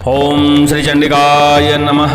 ओम श्री चंडिकाय नमः।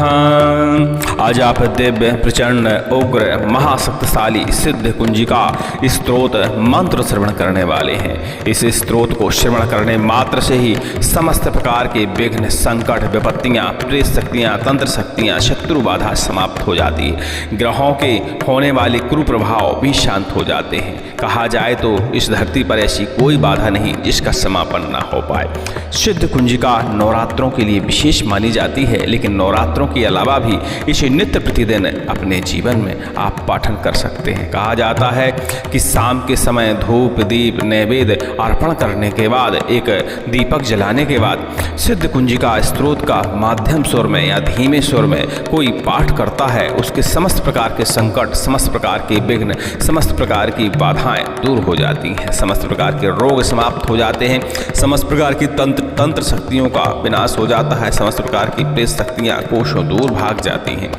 आज आप दिव्य प्रचंड उग्र महाशक्तिशाली सिद्ध कुंजिका स्तोत्र मंत्र श्रवण करने वाले हैं। इस स्तोत्र को श्रवण करने मात्र से ही समस्त प्रकार के विघ्न, संकट, विपत्तियां, प्रेत शक्तियां, तंत्र शक्तियां, शत्रु बाधा समाप्त हो जाती है। ग्रहों के होने वाले कुप्रभाव भी शांत हो जाते हैं। कहा जाए तो इस धरती पर ऐसी कोई बाधा नहीं जिसका समापन न हो पाए। सिद्ध कुंजिका नवरात्रों के लिए विशेष मानी जाती है, लेकिन नवरात्रों के अलावा भी इसे नित्य प्रतिदिन अपने जीवन में आप पाठन कर सकते हैं। कहा जाता है कि शाम के समय धूप, दीप, नैवेद्य अर्पण करने के बाद, एक दीपक जलाने के बाद सिद्ध कुंजिका स्तोत्र का माध्यम स्वर में या धीमे स्वर में कोई पाठ करता है, उसके समस्त प्रकार के संकट, समस्त प्रकार के विघ्न, समस्त प्रकार की बाधाएं दूर हो जाती हैं, समस्त प्रकार के रोग समाप्त हो जाते हैं, समस्त प्रकार की तंत्र शक्तियों का विनाश हो जाता है, समस्त प्रकार की प्रेत शक्तियाँ कोषों दूर भाग जाती हैं।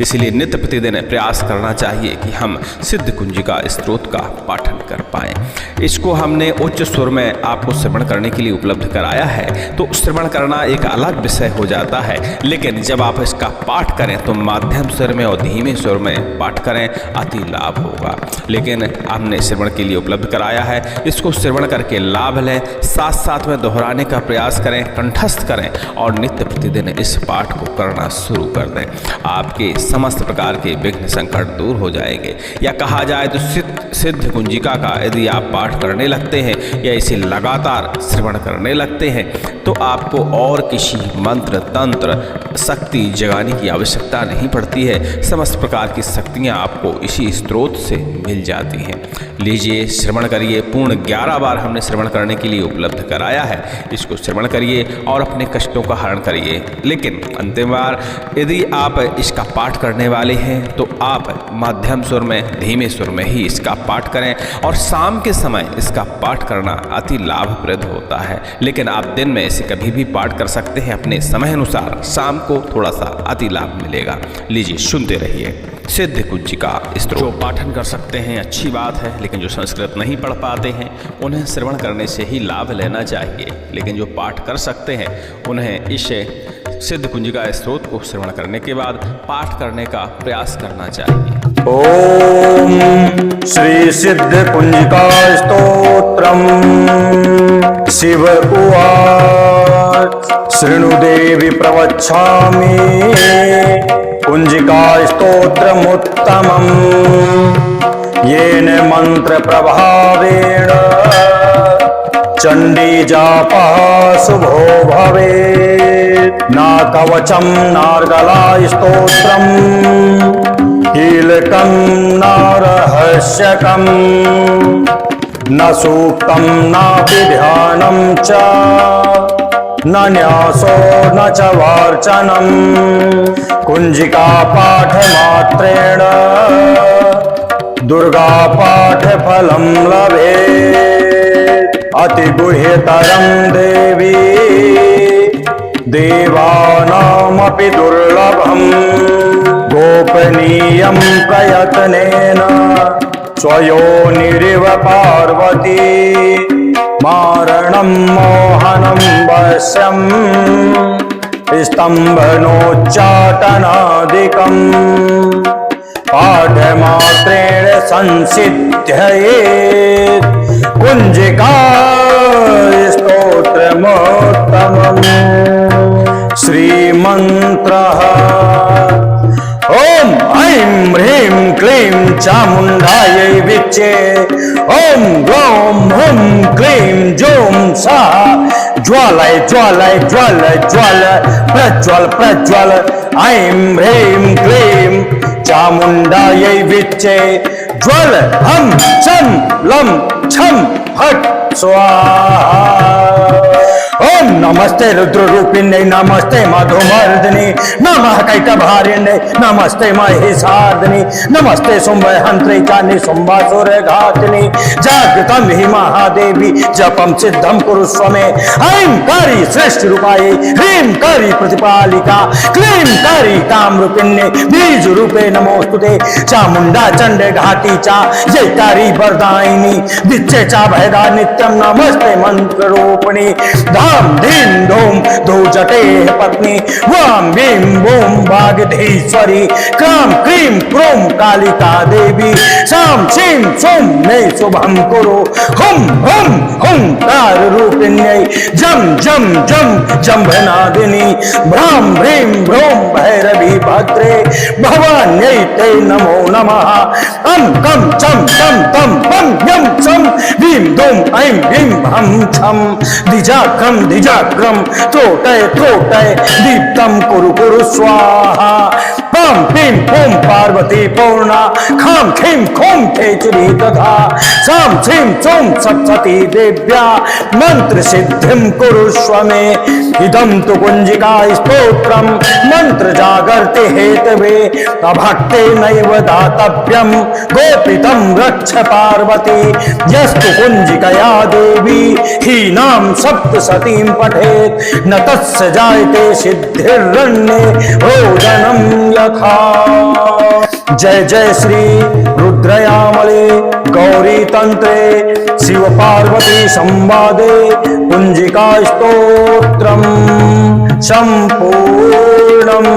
इसलिए नित्य प्रतिदिन प्रयास करना चाहिए कि हम सिद्ध कुंजिका स्तोत्र का पाठन कर पाएं। इसको हमने उच्च स्वर में आपको श्रवण करने के लिए उपलब्ध कराया है, तो श्रवण करना एक अलग विषय हो जाता है, लेकिन जब आप इसका पाठ करें तो माध्यम स्वर में और धीमे स्वर में पाठ करें, अति लाभ होगा। लेकिन हमने श्रवण के लिए उपलब्ध कराया है, इसको श्रवण करके लाभ लें, साथ साथ में दोहराने का प्रयास करें, कंठस्थ करें और नित्य प्रतिदिन इस पाठ को करना शुरू कर दें। आपके समस्त प्रकार के विघ्न, संकट दूर हो जाएंगे। या कहा जाए तो सिद्ध कुंजिका का यदि आप पाठ करने लगते हैं या इसे लगातार श्रवण करने लगते हैं तो आपको और किसी मंत्र, तंत्र, शक्ति जगाने की आवश्यकता नहीं पड़ती है। समस्त प्रकार की शक्तियाँ आपको इसी स्तोत्र से मिल जाती हैं। लीजिए, श्रवण करिए। पूर्ण 11 बार हमने श्रवण करने के लिए उपलब्ध कराया है। इसको श्रवण करिए और अपने कष्टों का हरण करिए। लेकिन अंतिम बार यदि आप इसका पाठ करने वाले हैं तो आप मध्यम स्वर में, धीमे स्वर में ही इसका पाठ करें और शाम के समय इसका पाठ करना अति लाभप्रद होता है। लेकिन आप दिन में इसे कभी भी पाठ कर सकते हैं अपने समय अनुसार। शाम को थोड़ा सा अति लाभ मिलेगा। लीजिए, सुनते रहिए। सिद्ध कुंजिका स्तोत्र जो पाठन कर सकते हैं अच्छी बात है, लेकिन जो संस्कृत नहीं पढ़ पाते हैं उन्हें श्रवण करने से ही लाभ लेना चाहिए। लेकिन जो पाठ कर सकते हैं उन्हें इस सिद्ध कुंजिका स्तोत्र को श्रवण करने के बाद पाठ करने का प्रयास करना चाहिए। ओम श्री सिद्ध कुंजिका स्तोत्रम। शिव उवाच शृणु देवी प्रवच्छामि कुंजिका स्तोत्रमुत्तमम् येन मंत्र प्रभावेण चंडी जापः शुभो भवेत्। न कवचम नार्गला स्तोत्रम् कीलकं न रहस्यकम् न सूक्तं नापि ध्यानं च न न्यासो न च वार्चनम्। कुंजिका पाठ मात्रेण दुर्गा पाठ फलं लभेत्। अति गुह्यतरं देवी देवानामपि दुर्लभम्। गोपनीयं प्रयत्नेन स्वयोनिरिव पार्वती मारणं मोहनं वश्यम् स्तम्भनोच्चाटनादिकम्। पाठमात्रेण संसिद्ध्येत् कुंजिका स्तोत्रमुत्तमम्। श्रीमन्त्रः ओम ऐं ह्रीं क्लीं चामुण्डायै विच्चे। ओम ग्लौं हुं क्लीं जौं सः ज्वालय ज्वालय ज्वालय ज्वालय प्रज्वल प्रज्वल। ऐं ह्रीं क्लीं चामुण्डायै विच्चे। ज्वल हम चं लं छं फट् स्वाहा। ओम नमस्ते रुद्र रूपिण्यै नमस्ते मधुमर्दिनी नमः कैटभारिण्यै नमस्ते महिषार्दिनी नमस्ते शुम्भहन्त्रै च निशुम्भासुरघातिनी। जागृतं हि महादेवी जपं सिद्धं कुरुष्व मे। ऐं कारी श्रेष्ठ रूपायै ह्रीं कारी प्रतिपालिका क्लीं कारी कामरूपिण्यै बीज रूपे नमोस्तुते। चामुण्डा चण्डे घाटी च जयकारी वरदायिनी विच्चे च भयदा नित्यं नमस्ते मंत्र रूपिणी। धाम धीम धूम धू जटे पत्नी वाम भीम बूम वागधीश्वरी क्राम क्रीम क्रूम कालिका देवी साम सीम सोम मे शुभम कुरु हुम हुम हुंकार रूपिण्यै जम जम जम जम्भनादिनी भ्राम भ्रीम भ्रूम भैरवी भद्रे भवान्यै ते नमो नमः अं कं चं तं तं पं यं चं भीम धूम ऐं भीम भं छं द्विजाग्रम त्रोटय त्रोटय दीप्तं कुरु कुरु स्वाहा पं पीं पुं पार्वती पूर्णा खां खीं खूं खेचरी तथा सां श्रीं चौं सप्तती देव्या मंत्र सिद्धिं कुरुष्व मे इदं तु कुंजिका स्तोत्रं मंत्र जागर्ति हेतवे अभक्ते नैव दातव्यं गोपितं रक्ष पार्वती यस्तु कुंजिकया देवी हीनां सप्तशतीं पठेत् न तस्य जायते सिद्धिर्रण्ये रोदनं यथा। जय जय श्री रुद्रयामले गौरी तंत्रे शिव पार्वती संवादे कुंजिका स्तोत्रम संपूर्णम।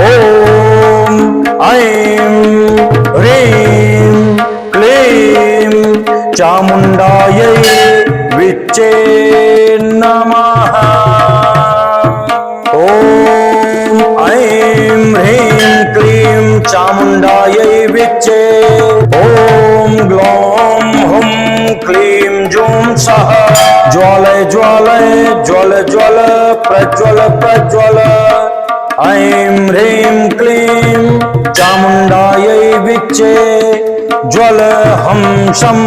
ओम ऐं ह्रीं क्लीं चामुंडायै विच्चे नमः। ओम ऐं ह्रीं क्लीं चामुंडायै विच्चे। ओम ग्लौम हुम क्लीं जूं सः ज्वालय ज्वालय ज्वल ज्वल प्रज्वल प्रज्वल। ऐं ह्रीं क्लीं चामुंडायै विच्चे ज्वल हम शं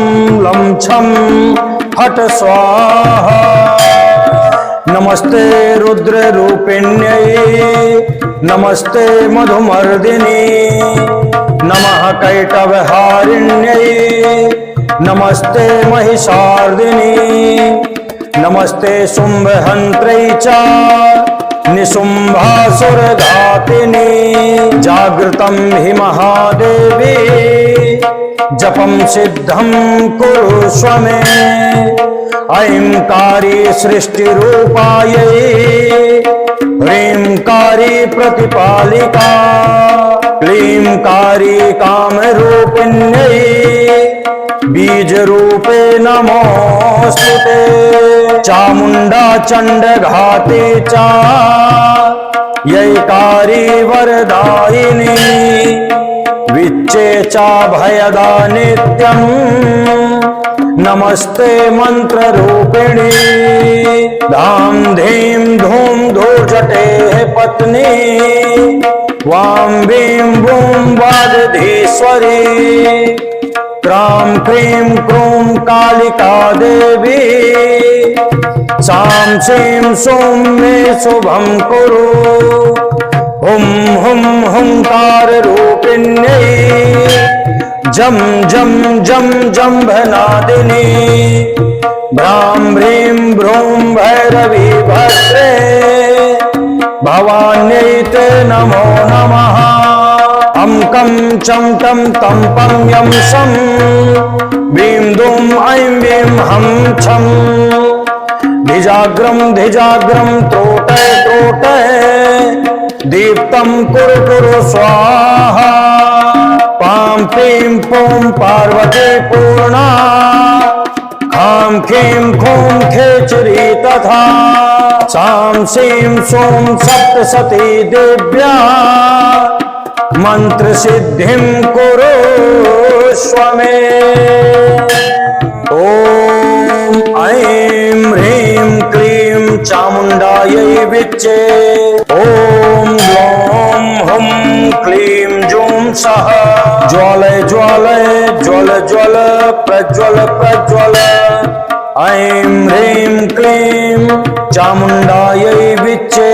लं छं फट स्वाहा। नमस्ते रुद्र रूपिण्यै नमस्ते मधुमर्दिनी नमः कैटवहारिण्यै नमस्ते महिषार्दिनी नमस्ते शुंभहन्त्रै च निशुंभासुरघातिनी। जागृतं हि महादेवी जपं सिद्धं कुरुष्व मे। ऐंकारी सृष्टिरूपायै ह्रींकारी प्रतिपालिका क्लींकारी कामरूपिण्यै बीजरूपे नमोऽस्तुते। चामुंडा चंडघाती च यैकारी वरदायिनी विच्चे च भयदा नित्यं नमस्ते मंत्र रूपिणी। धाम धीम धूम धूर्जटे पत्नी वाम भीम बूम वागधीश्वरी क्राम क्रीम क्रूम कालिका देवी सां सीं सों मे शुभं कुरु हुम हुम हुंकार रूपिण्यै जम जम जम जम्भनादिनी भ्राम भ्रीं भ्रूं भैरवी भद्रे भवान्यै ते नमो नमः। अं कं चं तं तं पं यं सं भीं दूं ऐं भीं हं छं धिजाग्रम त्रोटय त्रोटय दीप्तं कुरु कुरु स्वाहा। पां पीं पुं पार्वती पूर्णा खां खीं खूं खेचरी तथा सां सीं सों सप्तशती देव्या मंत्र सिद्धिं कुरुष्व मे। ओम ऐं ह्रीं क्लीं चामुंडायै विच्चे। ओम ग्लौम हुम क्लीं जूं सः ज्वालय ज्वालय ज्वल ज्वल प्रज्वल प्रज्वल। ऐं ह्रीं क्लीं चामुंडायै विच्चे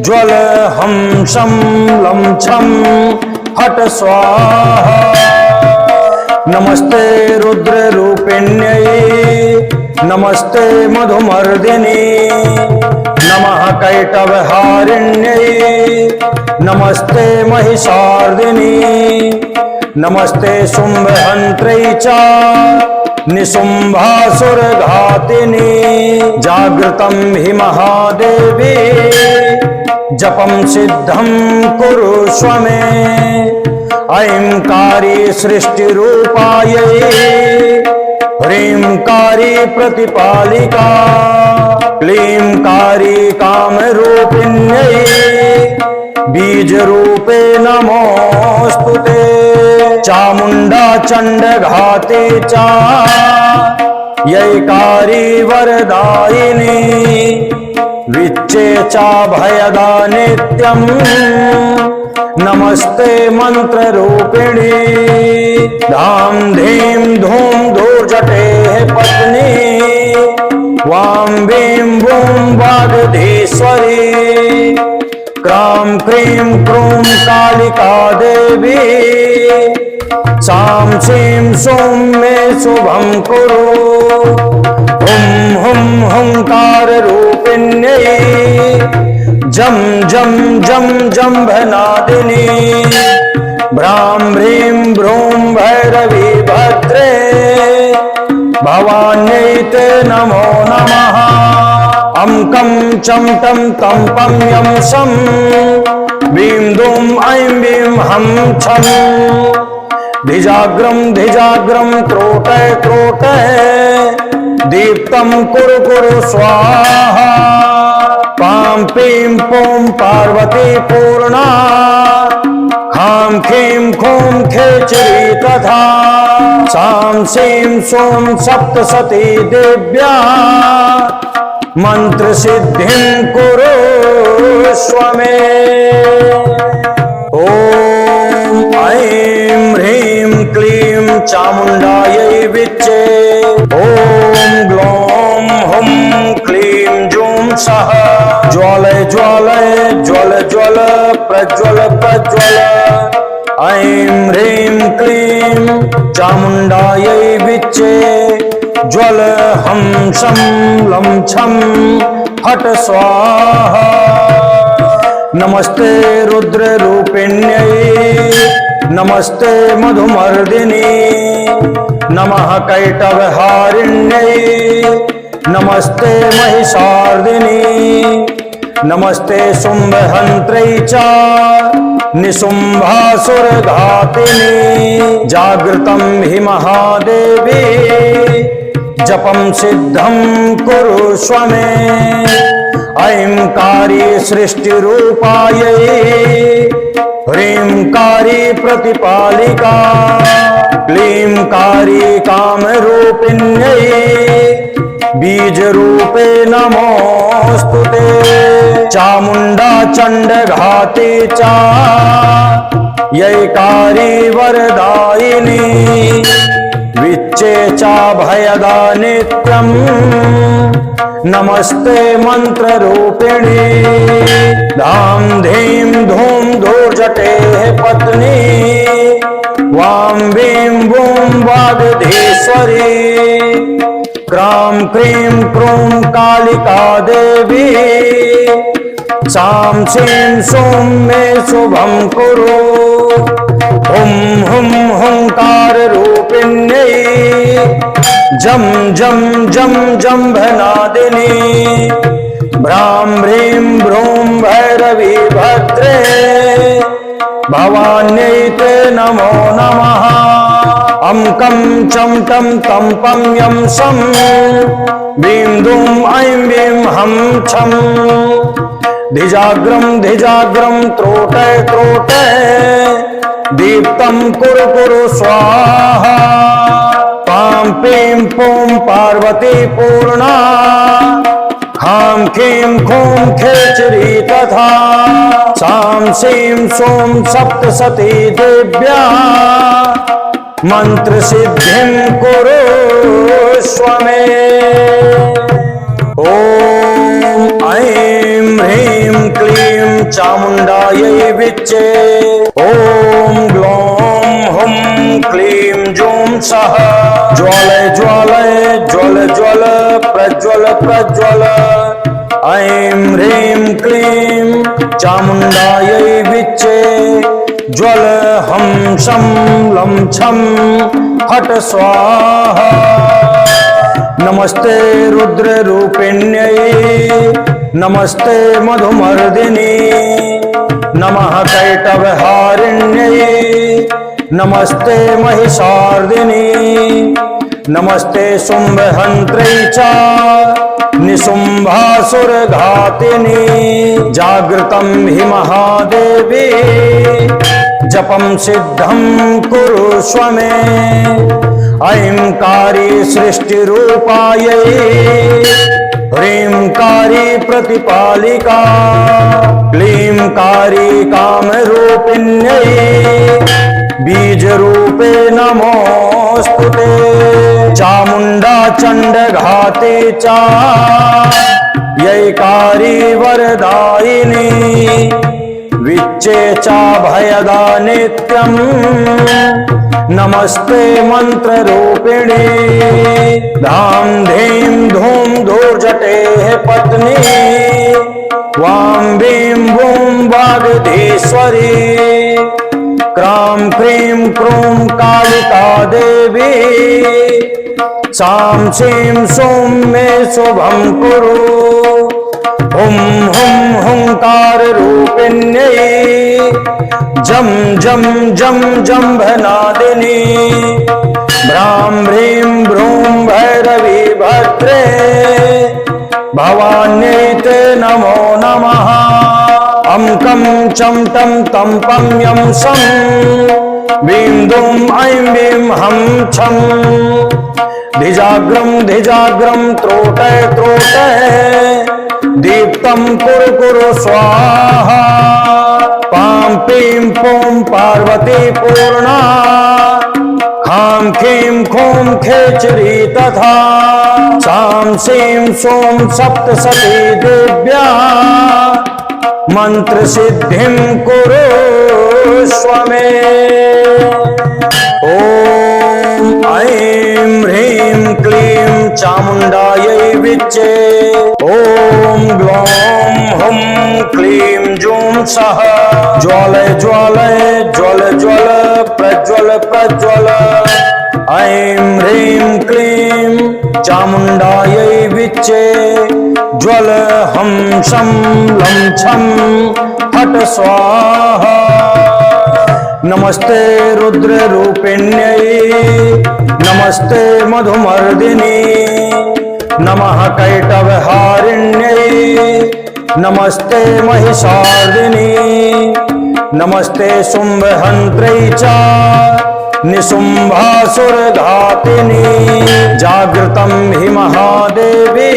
ज्वल हम शं लं छं फट स्वाहा। नमस्ते रुद्र रूपिण्यै नमस्ते मधुमर्दिनी नमः कैटवहारिण्यै नमस्ते महिषार्दिनी नमस्ते शुंभहन्त्रै च निशुम्भासुरघातिनी जागृतं हि महादेवी जपं सिद्धं कुरुष्व मे ऐंकारी सृष्टिरूपायै ह्रींकारी प्रतिपालिका क्लींकारी कामरूपिण्यै बीजरूपे नमोऽस्तुते चामुण्डा चण्डघाते च यैकारी वरदायिनी विच्चे चाभयदा नित्यं नमस्ते मंत्ररूपिणी धाम धीम धूम धूर्जटे पत्नी वाम भीम बूम वागधीश्वरी क्रां क्रीं क्रूं कालिका देवी सां सीं सूं मे शुभं कुरु हुं हुं हुंकार रूपिण्यै जम जम जम जम्भनादिनी भ्रां ह्रीं भ्रूं भैरवी भद्रे भवान्यै ते नमो नमः अं कं चं टं तं पं यं सं ह्रीं दूं ऐं वीं हं छं धिजाग्रं धिजाग्रं क्रोटय क्रोटय दीप्तं कुरु कुरु स्वाहा पां पीं पूं पार्वती पूर्णा खां खीं खूं खेचरी तथा सां सीं सूं सप्तसती देव्या मंत्र सिद्धिं कुरुष्व मे ॐ ऐं ह्रीं क्लीं चामुण्डायै विच्चे ॐ ग्लौं हुं क्लीं जूं सः ज्वालय ज्वालय ज्वल ज्वल प्रज्वल प्रज्वल ऐं ह्रीं क्लीं चामुण्डायै विच्चे ज्वल हं शं लं छं फट स्वाहा नमस्ते रुद्र रूपिण्यै नमस्ते मधुमर्दिनी नमः कैटवहारिण्यै नमस्ते महिषार्दिनी नमस्ते शुम्भहन्त्रै च निशुम्भासुरघातिनी जागृतं हि महादेवी जपं सिद्धं कुरुष्व मे ऐंकारी सृष्टिरूपायै ह्रींकारी प्रतिपालिका क्लींकारी कामरूपिण्यै बीजरूपे नमोऽस्तुते चामुण्डा चण्डघाते च यैकारी वरदायिनी विच्चे चाभयदा नित्यं नमस्ते मंत्ररूपिणी धाम धीम धूम धूर्जटे पत्नी वां भीं बूं वागधीश्वरी क्रां क्रीं क्रूं कालिका देवी सां सीं सूं मे शुभं कुरु हुं हुं हुंकार रूपिण्यै जम जम जम जम्भनादिनी भ्रां ह्रीं भ्रूं भैरवी भद्रे भवान्यै ते नमो नमः अं कं चं टं तं पं यं सं ह्रीं दूं ऐं वीं हं छं धिजाग्रं धिजाग्रं त्रोटय त्रोटय दीप्तं कुरु कुरु स्वाहा पां पीं पूं पार्वती पूर्णा खां खीं खूं खेचरी तथा सां सीं सूं सप्तसती देव्या मंत्र सिद्धिं कुरुष्व मे ॐ ऐं ह्रीं क्लीं चामुण्डायै विच्चे ॐ ग्लौं हुं क्लीं जूं सः ज्वालय ज्वालय ज्वल ज्वल प्रज्वल प्रज्वल ऐं ह्रीं क्लीं चामुण्डायै विच्चे ज्वल हम शम लं छम फट स्वाहा। नमस्ते रुद्र रूपिण्यै नमस्ते मधुमर्दिनी नमः कैटभहारिण्यै नमस्ते महिषार्दिनी नमस्ते शुम्भहन्त्रै च निशुम्भासुरघातिनी। जागृतं हि महादेवी जपं सिद्धं कुरुष्व मे। ऐंकारी सृष्टिरूपायै ह्रींकारी प्रतिपालिका क्लींकारी कामरूपिण्यै बीजरूपे नमोस्तुते। चामुण्डा चण्डघाते च यैकारी वरदायिनी विच्चे च भयदा नित्यं नमस्ते मंत्ररूपिणी। धाम धीम धूम धूर्जटेः पत्नी वां भीं बूं वागधीश्वरी। क्रां क्रीं क्रूं कालिका देवी सां सीं सूं मे शुभं कुरु। हुं हुं हुंकार रूपिण्यै जम जम जम जम्भनादिनी। भ्रां भ्रीं भ्रूं भैरवी भद्रे भवान्यै ते नमो नमः। अं कं चं टं तं पं यं सं वीं दुं ऐं वीं हं छं। धिजाग्रं त्रोटय त्रोटय दीप्तं कुरु कुरु स्वाहा। पां पीं पूं पार्वती पूर्णा खां खीं खूं खेचरी तथा। सां सीं सूं सप्तसती देव्या मंत्र सिद्धिं कुरुष्व मे। ओम ऐं ह्रीं क्लीं चामुण्डायै विच्चे। ओम ग्लौं हुं क्लीं जूं सः ज्वालय ज्वालय ज्वल ज्वल प्रज्वल प्रज्वल। ऐं ह्रीं क्लीं चामुण्डायै विच्चे। ज्वल हम शं लं छं फट स्वाहा। नमस्ते रुद्र रूपिण्यै नमस्ते मधुमर्दिनी नमः कैटभहारिण्यै नमस्ते महिषार्दिनी नमस्ते शुम्भहन्त्रै च निशुम्भासुरघातिनी। जागृतं हि महादेवी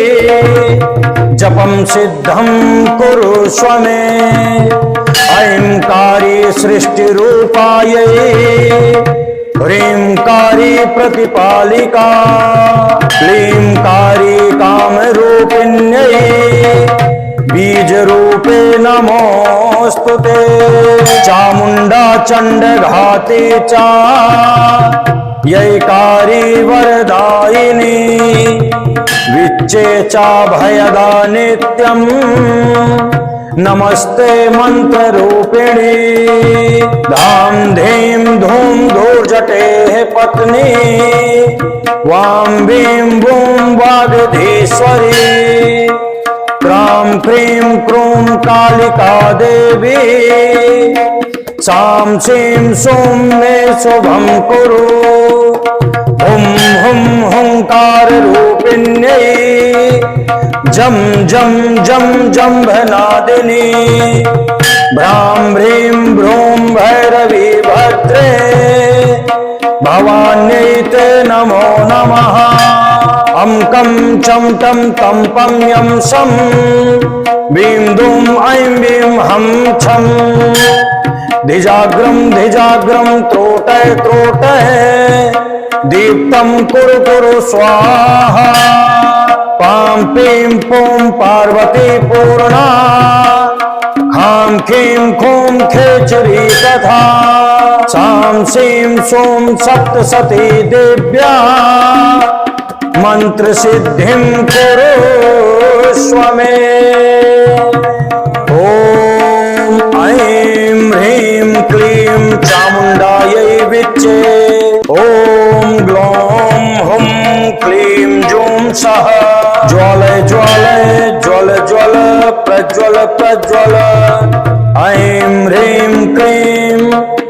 जपं सिद्धं कुरुष्व मे। ऐंकारी सृष्टिरूपायै ह्रींकारी प्रतिपालिका क्लींकारी कामरूपिण्यै बीजरूपे नमोस्तुते। चामुण्डा चण्डघाते च यैकारी वरदायिनी विच्चे च भयदा नित्यं नमस्ते मंत्ररूपिणी। धाम धीम धूम धूर्जटेः पत्नी वां भीं बूं वागधीश्वरी। क्रां क्रीं क्रूं कालिका देवी सां सीं सूं मे शुभं कुरु। हुं हुं हुंकार रूपिण्यै जम जम जम जम्भनादिनी। भ्रां भ्रीं भ्रूं भैरवी भद्रे भवान्यै ते नमो नमः। अं कं चं टं तं पं यं सं वीं दुं ऐं वीं हं छं। धिजाग्रं त्रोटय त्रोटय दीप्तं कुरु कुरु स्वाहा। पां पीं पूं पार्वती पूर्णा खां खीं खूं खेचरी तथा। सां सीं सूं सप्तसती देव्या मंत्र सिद्धिं कुरुष्व मे। ओम ऐं ह्रीं क्लीं प्रज्वल। ऐं ह्रीं क्लीं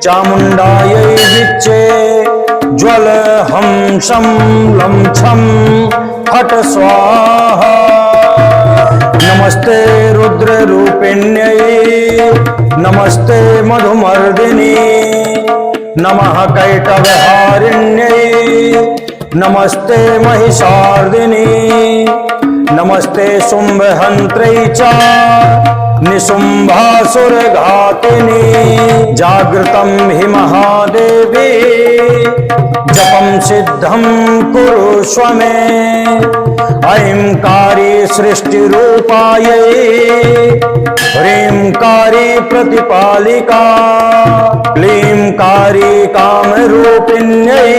चामुण्डायै विच्चे ज्वल हं शं लं छं फट् स्वाहा। नमस्ते रुद्ररूपिण्यै नमस्ते मधुमर्दिनी नमः कैटभहारिण्यै नमस्ते महिषार्दिनी नमस्ते शुम्भहन्त्रै च निशुम्भासुरघातिनी। जागृतं हि महादेवी जपं सिद्धं कुरुष्व मे। ऐंकारी सृष्टिरूपायै ह्रींकारी प्रतिपालिका क्लींकारी कामरूपिण्यै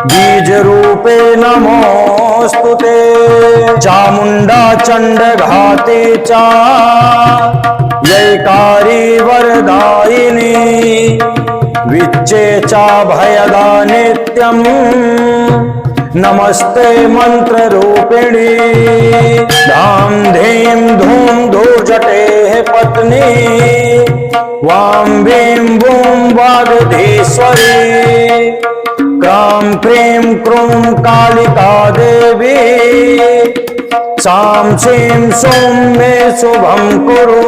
बीजरूपे नमोऽस्तुते। चामुण्डा चण्डघाते च यैकारी वरदायिनी विच्चे च भयदा नित्यं नमस्ते मंत्ररूपिणी। धाम धीम धूम धूर्जटेः पत्नी वां भीं बूं वागधीश्वरी। क्रां क्रीं क्रूं कालिका देवी सां सीं सूं मे शुभं कुरु।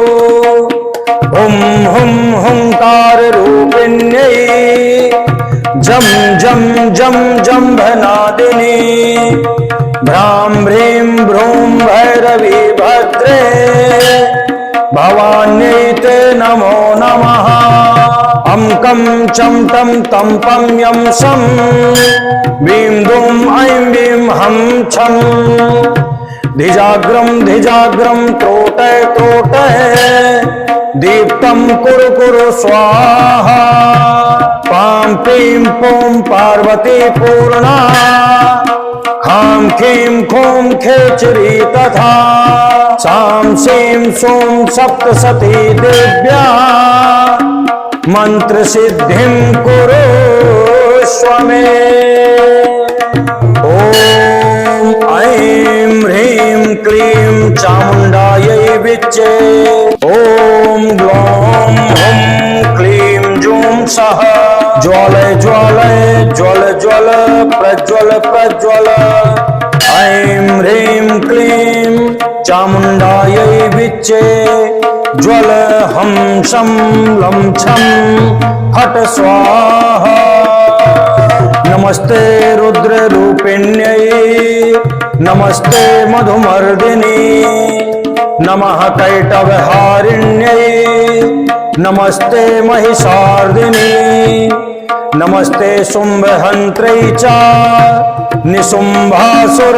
हुं हुं हुंकार रूपिण्यै जम जम जम जम्भनादिनी भ्रां ह्रीं भ्रूं भैरवी भद्रे भवान्यै ते नमो नमः। अं कं चं तं तं पं यं सं वीं दूं ऐं वीं हं छं। धिजाग्रं धिजाग्रं त्रोटय त्रोटय दीप्तं कुरु कुरु स्वाहा। पां पीं पूं पार्वती पूर्णा खां खीं खूं खेचरी तथा सां सीं सूं सप्तसती देव्या मंत्र सिद्धिं कुरुष्व मे। ॐ ऐं ह्रीं क्लीं चामुण्डायै विच्चे ॐ ग्लौं हुं क्लीं जूं सः ज्वालय ज्वालय ज्वल ज्वल प्रज्वल प्रज्वल। ऐं ह्रीं क्लीं चामुण्डायै विच्चे ज्वल हं शं लं छं फट् स्वाहा। नमस्ते रुद्ररूपिण्यै नमस्ते मधुमर्दिनी नमः कैटभहारिण्यै नमस्ते महिषार्दिनी नमस्ते शुम्भहन्त्रै च निशुम्भासुरघातिनी।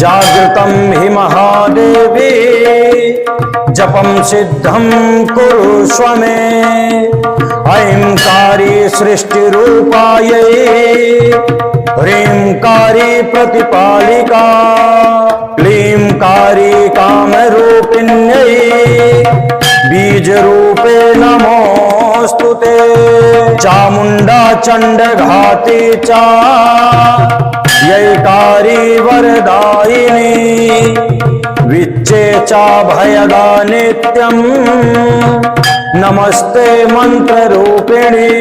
जागृतं हि महादेवी जपं सिद्धं कुरुष्व मे। ऐंकारी सृष्टिरूपायै ह्रींकारी प्रतिपालिका क्लींकारी कामरूपिण्यै बीजरूपे नमोऽस्तुते। चामुण्डा चण्डघाते च यैकारी वरदायिनी विच्चे च भयदा नित्यं नमस्ते मंत्ररूपिणी।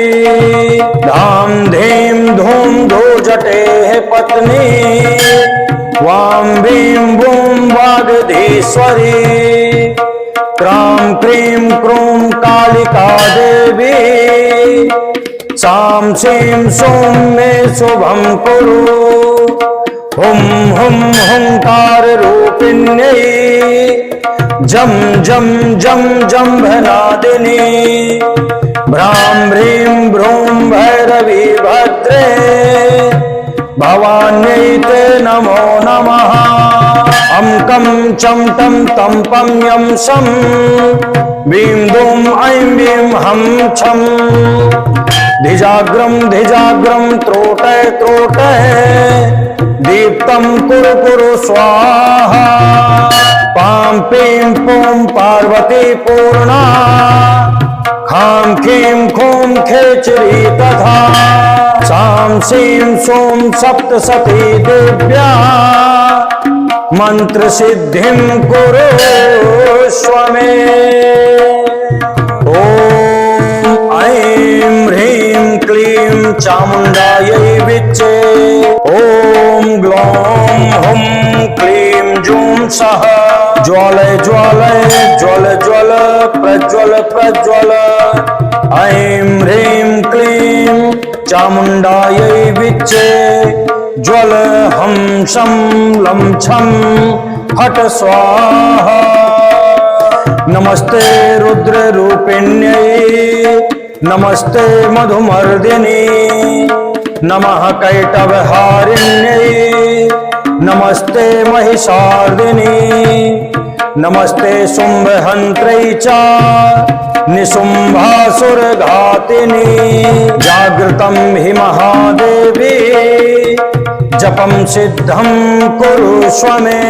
धाम धीम धूम धूर्जटेः पत्नी वां भीं बूं वागधीश्वरी। क्रां क्रीं क्रूं कालिका देवी सां सीं सूं मे शुभं कुरु। हुं हुं हुंकार रूपिण्यै जम जम जम जम्भनादिनी भ्रां ह्रीं भ्रूं भैरवी भद्रे भवान्यै ते नमो नमः। अं कं चं तं तं पं यं सं वीं दूं ऐं वीं हं छं। धिजाग्रं धिजाग्रं त्रोटय त्रोटय दीप्तं कुरु कुरु स्वाहा। पां पीं पूं पार्वती पूर्णा खां खीं खूं खेचरी तथा सां सीं सूं सप्तसती देव्या मंत्र सिद्धिं कुरुष्व मे। ओम ऐं ह्रीं क्लीं चामुण्डायै विच्चे। ओम ग्लौं हुं क्लीं जूं सः ज्वालय ज्वालय ज्वल ज्वल प्रज्वल प्रज्वल। ऐं ह्रीं क्लीं चामुण्डायै विच्चे। ज्वल हं शं लं छं फट् स्वाहा। नमस्ते रुद्ररूपिण्यै नमस्ते मधुमर्दिनी नमः कैटभहारिण्यै नमस्ते महिषार्दिनी नमस्ते शुम्भहन्त्रै च निशुम्भासुरघातिनी। जागृतं हि महादेवी जपं सिद्धं कुरुष्व मे।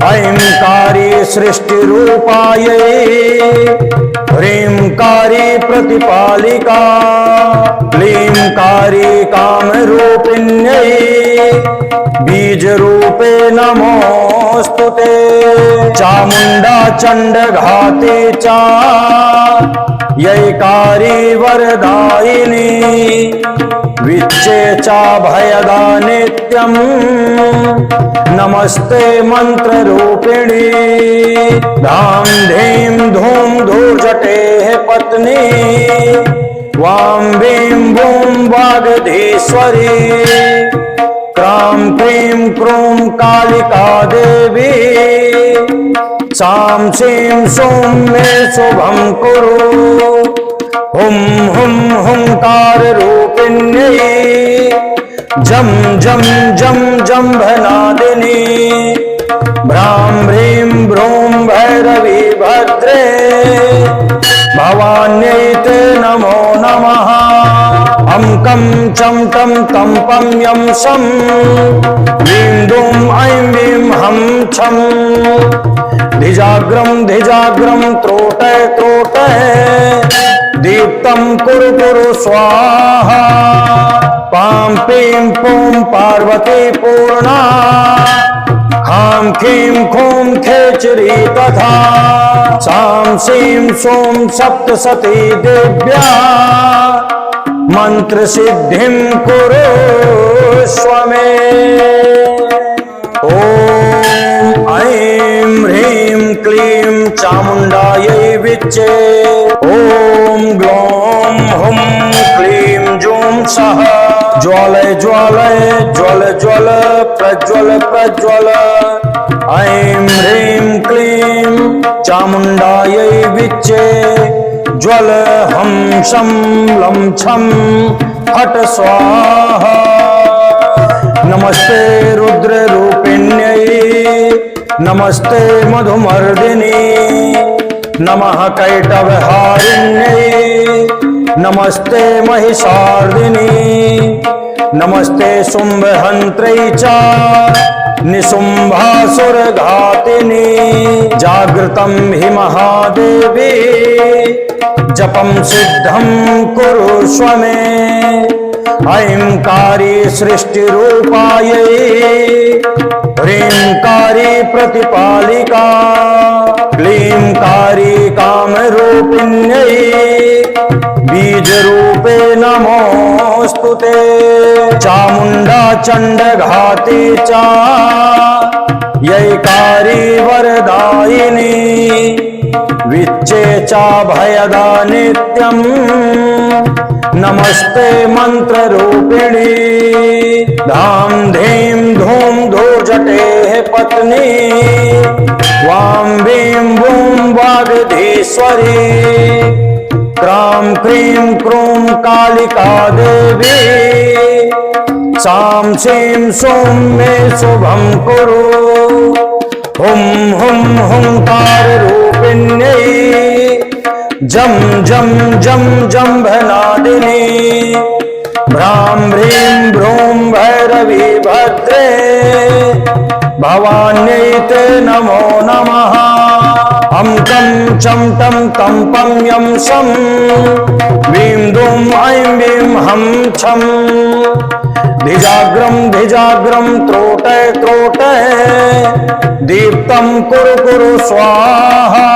ऐंकारी सृष्टिरूपायै ह्रींकारी प्रतिपालिका क्लींकारी कामरूपिण्यै बीजरूपे नमोऽस्तुते। चामुण्डा चण्डघाते च यैकारी वरदायिनी विच्चे च भयदा नित्यं नमस्ते मंत्ररूपिणी। धाम धीं धूम धूर्जटेः पत्नी वां वीं बूं वागधीश्वरी। क्रां क्रीं क्रूं कालिका देवी सां सीं सूं मे शुभं कुरु। हुं हुं हुंकार रूपिण्यै जं जं जं जम्भनादिनी। भ्रां भ्रीं भ्रूं भैरवी भद्रे भवान्यै ते नमो नमः। अं कं चं टं तं पं यं शं ह्रीं दुं ऐं वीं हं छं। धिजाग्रं धिजाग्रं त्रोटय त्रोटय दीप्तं कुरु कुरु स्वाहा। पां पीं पूं पार्वती पूर्णा खां खीं खूं खेचरी तथा। सां सीं सूं सप्तसती देव्या मंत्र सिद्धिं कुरुष्व मे। ओम ऐं ह्रीं क्लीं चामुण्डायै विच्चे। ओम ग्लौं हुं क्लीं जूं सः ज्वालय ज्वालय ज्वल ज्वल प्रज्वल प्रज्वल। ऐं ह्रीं क्लीं चामुण्डायै विच्चे। ज्वल हं शं लं छं फट् स्वाहा। नमस्ते रुद्ररूपिण्यै नमस्ते मधुमर्दिनी नमः कैटभहारिण्यै नमस्ते महिषार्दिनी नमस्ते शुम्भहन्त्रै च निशुम्भासुरघातिनी। जागृतं हि महादेवी जपं सिद्धं कुरुष्व मे। ऐंकारी सृष्टिरूपायै ह्रींकारी प्रतिपालिका क्लींकारी कामरूपिण्यै बीजरूपे नमोऽस्तुते। चामुण्डा चण्डघाते च यैकारी वरदायिनी विच्चे च भयदा नित्यं नमस्ते मंत्ररूपिणी। धाम धीं धूम धूर्जटेः पत्नी वां वीं बूं वागधीश्वरी। क्रां क्रीं क्रूं कालिका देवी सां सीं सूं मे शुभं कुरु। हुं हुं हुंकार रूपिण्यै जं जं जं जम्भनादिनी। भ्रां भ्रीं भ्रूं भैरवी भद्रे भवान्यै ते नमो नमः। अं कं चं टं तं पं यं शं ह्रीं दुं ऐं वीं हं छं। धिजाग्रम धिजाग्रम त्रोटय त्रोटय दीप्तं कुरु कुरु स्वाहा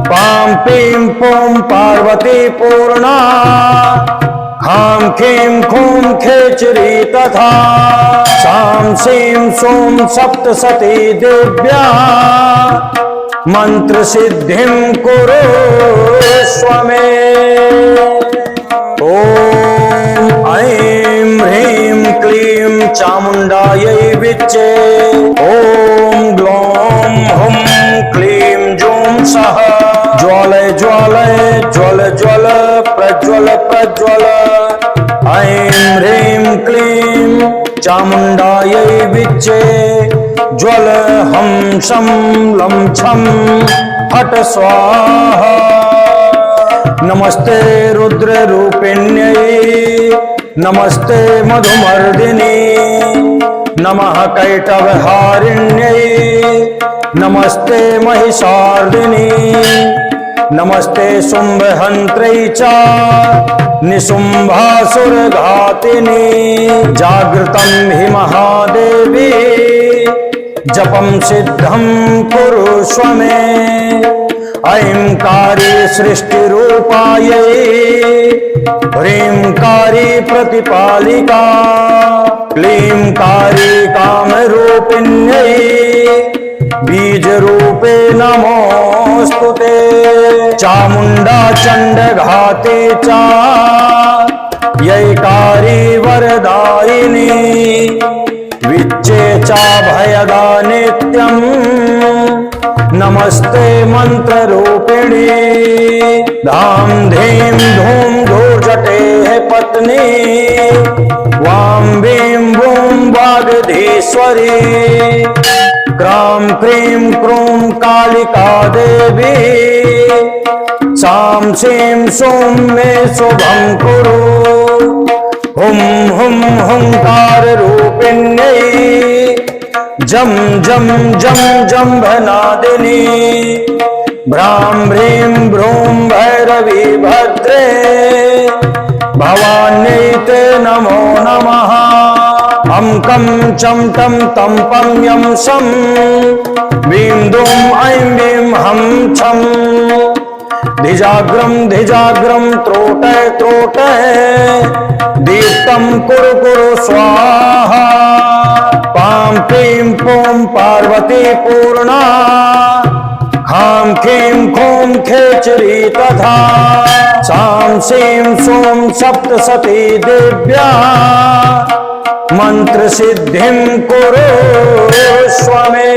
पां पीं पों पार्वती पूर्णा खां खीं खूं खेचरी तथा सां सीं सूं सप्तसती दिव्या मंत्र सिद्धिं कुरु स्वमे। ओम ऐं ह्रीं क्लीं चामुण्डायै विच्चे ओम ग्लौं हुं क्लीं जूं सः ज्वालय ज्वालय ज्वल ज्वल प्रज्वल प्रज्वल ऐं ह्रीं क्लीं चामुण्डायै विच्चे ज्वल हं शं लं छं फट् स्वाहा। नमस्ते रुद्र रूपिण्यै नमस्ते मधुमर्दिनी नमः कैटभहारिण्यै नमस्ते महिषार्दिनी नमस्ते शुम्भहन्त्रै च निशुम्भासुरघातिनी जागृतं हि महादेवी जपं सिद्धं कुरुष्व मे। ऐंकारी सृष्टिरूपायै ह्रींकारी प्रतिपालिका क्लींकारी कामरूपिण्यै बीजरूपे नमोऽस्तुते। चामुण्डा चण्डघाते च यैकारी वरदायिनी विच्चे च भयदा नित्यम् नमस्ते मंत्ररूपिणी धाम धीम धूम धूर्जटे पत्नी वां भीं बूं वागधीश्वरी क्रां क्रीं क्रूं कालिका देवी सां सीं सूं मे शुभं कुरु हुं हुं हुंकार रूपिण्यै जम जम जम जम्भनादिनी भ्रां भ्रीं भ्रूं भैरवी भद्रे भवान्यै ते नमो नमः। अं कं चं टं तं पं यं सं वीं दूं ऐं वीं हं छं धिजाग्रम धिजाग्रम त्रोटय त्रोटय दीप्तं कुरु कुरु स्वाहा पां पीं पों पार्वती पूर्णा खां खीं खूं खेचरी तथा सां सीं सूं सप्तसती दिव्या मंत्र सिद्धिं कुरुष्व मे।